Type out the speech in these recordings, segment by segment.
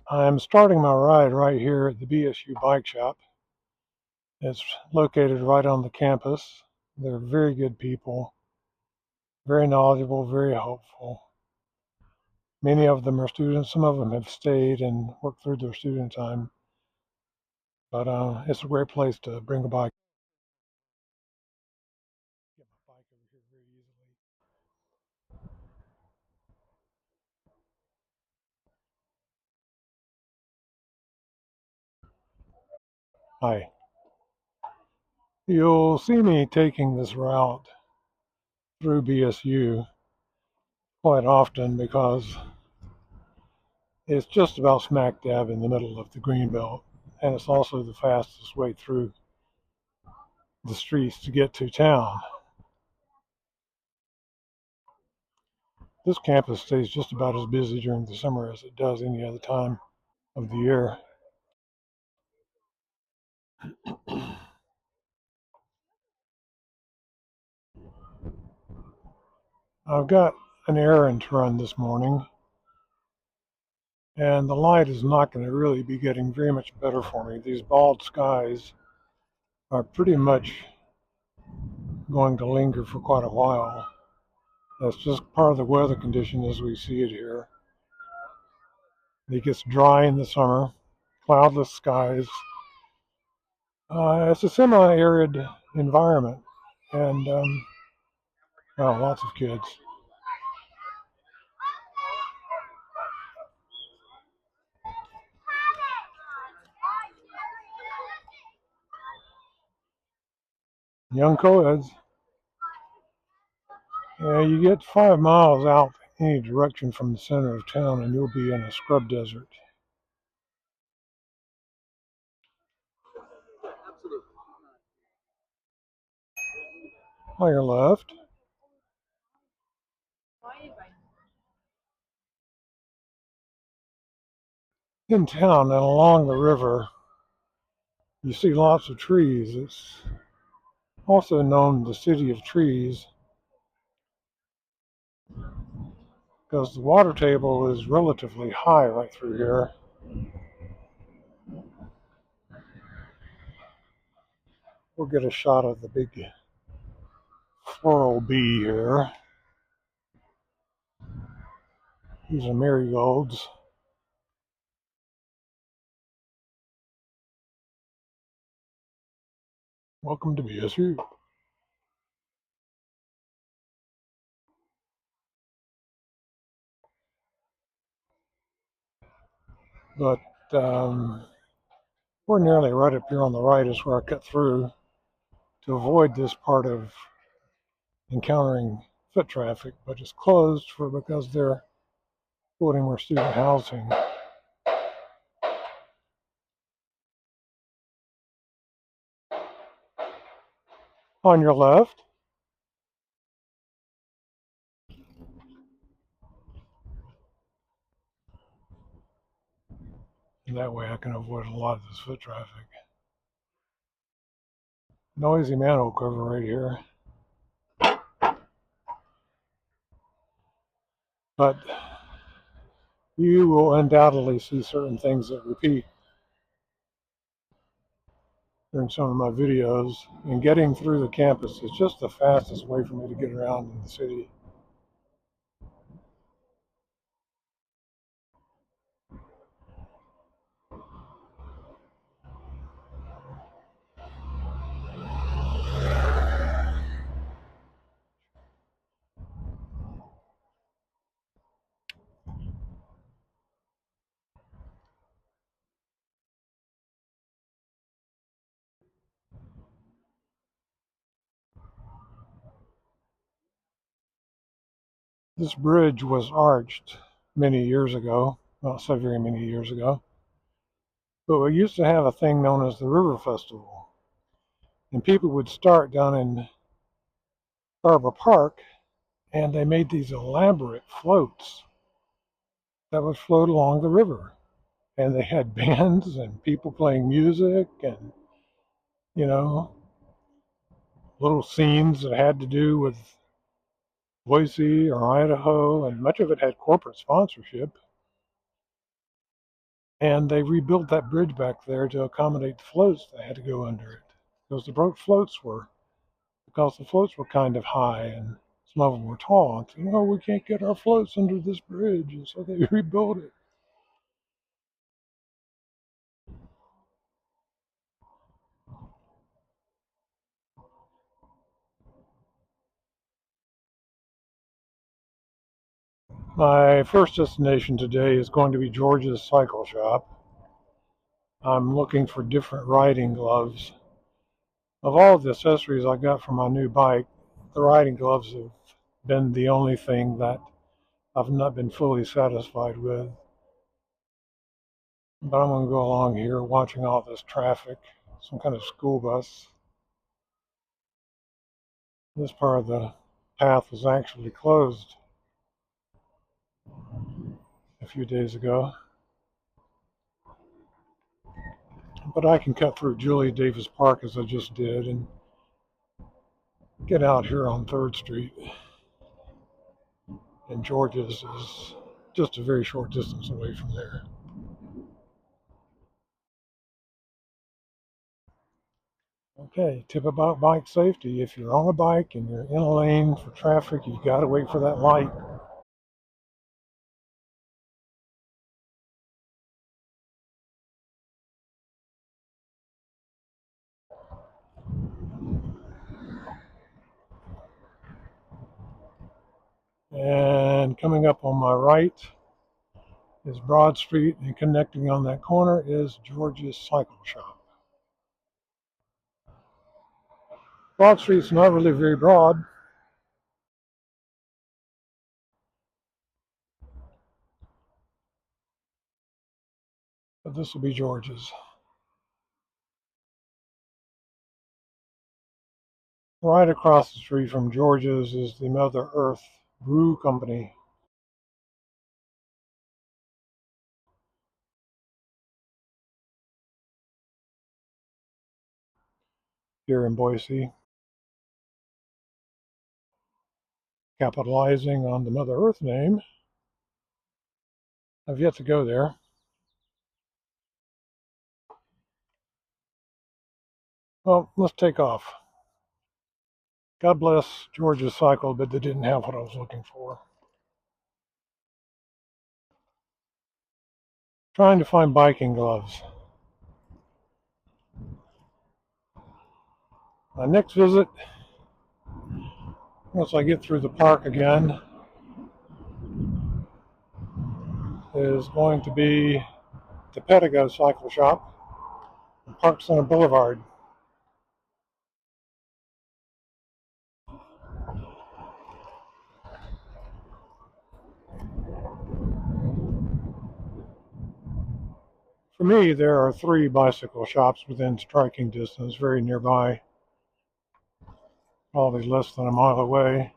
I'm starting my ride right here at the BSU Bike Shop. It's located right on the campus. They're very good people, very knowledgeable, very helpful. Many of them are students. Some of them have stayed and worked through their student time. But it's a great place to bring a bike. Get my bike over here very easily. Hi. You'll see me taking this route through BSU quite often because it's just about smack dab in the middle of the Greenbelt, and it's also the fastest way through the streets to get to town. This campus stays just about as busy during the summer as it does any other time of the year. I've got an errand to run this morning, and the light is not going to really be getting very much better for me. These bald skies are pretty much going to linger for quite a while. That's just part of the weather condition as we see it here. It gets dry in the summer, cloudless skies. It's a semi-arid environment, and well, lots of kids. Young co-eds. Yeah, you get 5 miles out any direction from the center of town and you'll be in a scrub desert. On your left. In town and along the river, you see lots of trees. It's also known the City of Trees because the water table is relatively high right through here. We'll get a shot of the big floral bee here. These are marigolds. Welcome to BSU. But ordinarily right up here on the right is where I cut through to avoid this part of encountering foot traffic, but it's closed because they're building more student housing. On your left, and that way I can avoid a lot of this foot traffic. Noisy manhole cover right here. But you will undoubtedly see certain things that repeat during some of my videos, and getting through the campus is just the fastest way for me to get around in the city. This bridge was arched many years ago, not so very many years ago, but we used to have a thing known as the River Festival. And people would start down in Barbara Park, and they made these elaborate floats that would float along the river. And they had bands and people playing music and, you know, little scenes that had to do with Boise or Idaho, and much of it had corporate sponsorship. And they rebuilt that bridge back there to accommodate the floats that had to go under it. Because the floats were kind of high and some of them were tall. And said, no, we can't get our floats under this bridge. And so they rebuilt it. My first destination today is going to be George's Cycle Shop. I'm looking for different riding gloves. Of all the accessories I got for my new bike, the riding gloves have been the only thing that I've not been fully satisfied with. But I'm going to go along here watching all this traffic, some kind of school bus. This part of the path was actually closed a few days ago. But I can cut through Julia Davis Park as I just did and get out here on 3rd Street. And George's is just a very short distance away from there. Okay, tip about bike safety. If you're on a bike and you're in a lane for traffic, you got to wait for that light. And coming up on my right is Broad Street, and connecting on that corner is George's Cycle Shop. Broad Street's not really very broad. But this will be George's. Right across the street from George's is the Mother Earth Brew Company. Here in Boise. Capitalizing on the Mother Earth name. I've yet to go there. Well, let's take off. God bless George's Cycle, but they didn't have what I was looking for. Trying to find biking gloves. My next visit, once I get through the park again, is going to be the Pedego Cycle Shop on Park Center Boulevard. For me, there are 3 bicycle shops within striking distance, very nearby, probably less than a mile away,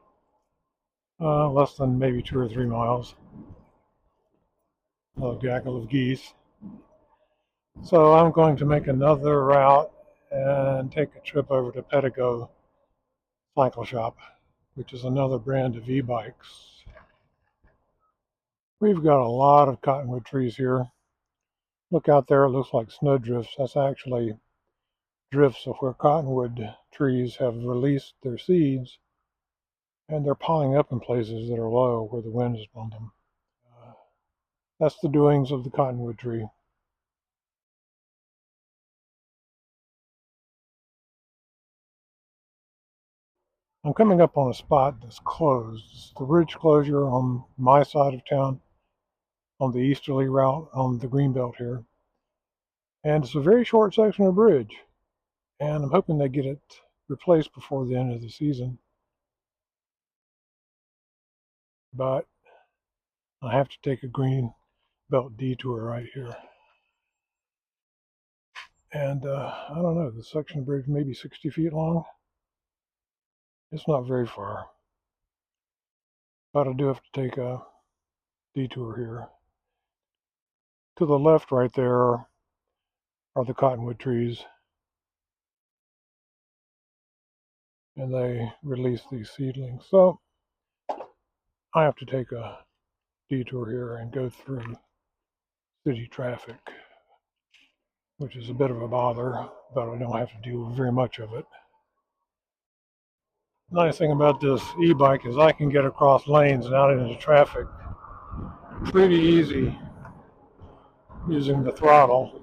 less than maybe 2 or 3 miles. A gaggle of geese. So I'm going to make another route and take a trip over to Pedego Cycle Shop, which is another brand of e-bikes. We've got a lot of cottonwood trees here. Look out there, it looks like snowdrifts. That's actually drifts of where cottonwood trees have released their seeds, and they're piling up in places that are low where the wind has blown them. That's the doings of the cottonwood tree. I'm coming up on a spot that's closed. It's the bridge closure on my side of town, on the easterly route on the Greenbelt here. And it's a very short section of bridge. And I'm hoping they get it replaced before the end of the season. But I have to take a green belt detour right here. And I don't know, the section of bridge may be 60 feet long. It's not very far. But I do have to take a detour here. To the left right there are the cottonwood trees. And they release these seedlings. So I have to take a detour here and go through city traffic, which is a bit of a bother, but I don't have to do very much of it. The nice thing about this e-bike is I can get across lanes and out into traffic pretty easy using the throttle.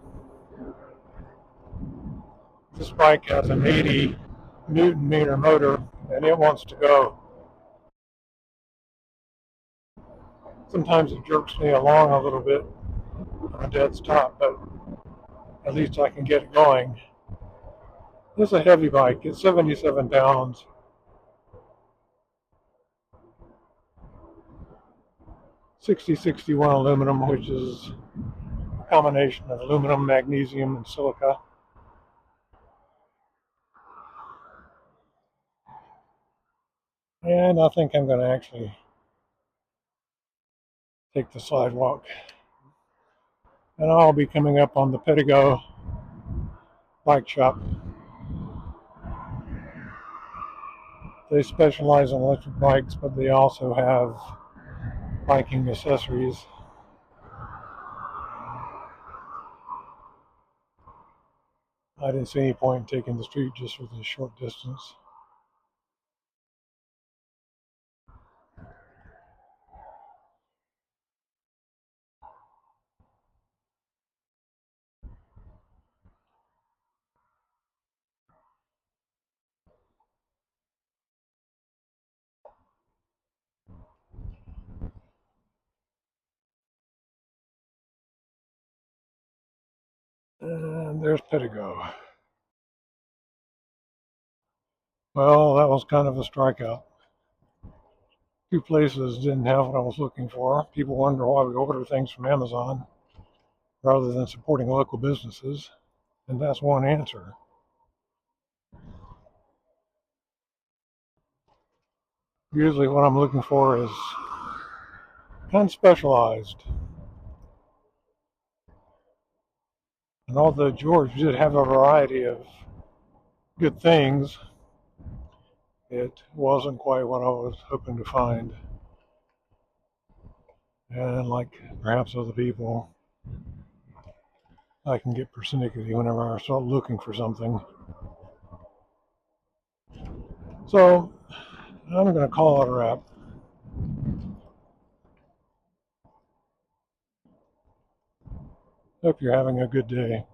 This bike has an 80 Newton meter motor and it wants to go. Sometimes it jerks me along a little bit on a dead stop, but at least I can get it going. It's a heavy bike. It's 77 pounds. 6061 aluminum, which is a combination of aluminum, magnesium, and silica. And I think I'm going to actually take the sidewalk. And I'll be coming up on the Pedego bike shop. They specialize in electric bikes, but they also have biking accessories. I didn't see any point in taking the street just for this short distance. And there's Pedego. Well, that was kind of a strikeout. Two places didn't have what I was looking for. People wonder why we order things from Amazon rather than supporting local businesses. And that's one answer. Usually what I'm looking for is kind of specialized. And although George did have a variety of good things, it wasn't quite what I was hoping to find. And like perhaps other people, I can get persnickety whenever I start looking for something. So I'm going to call it a wrap. Hope you're having a good day.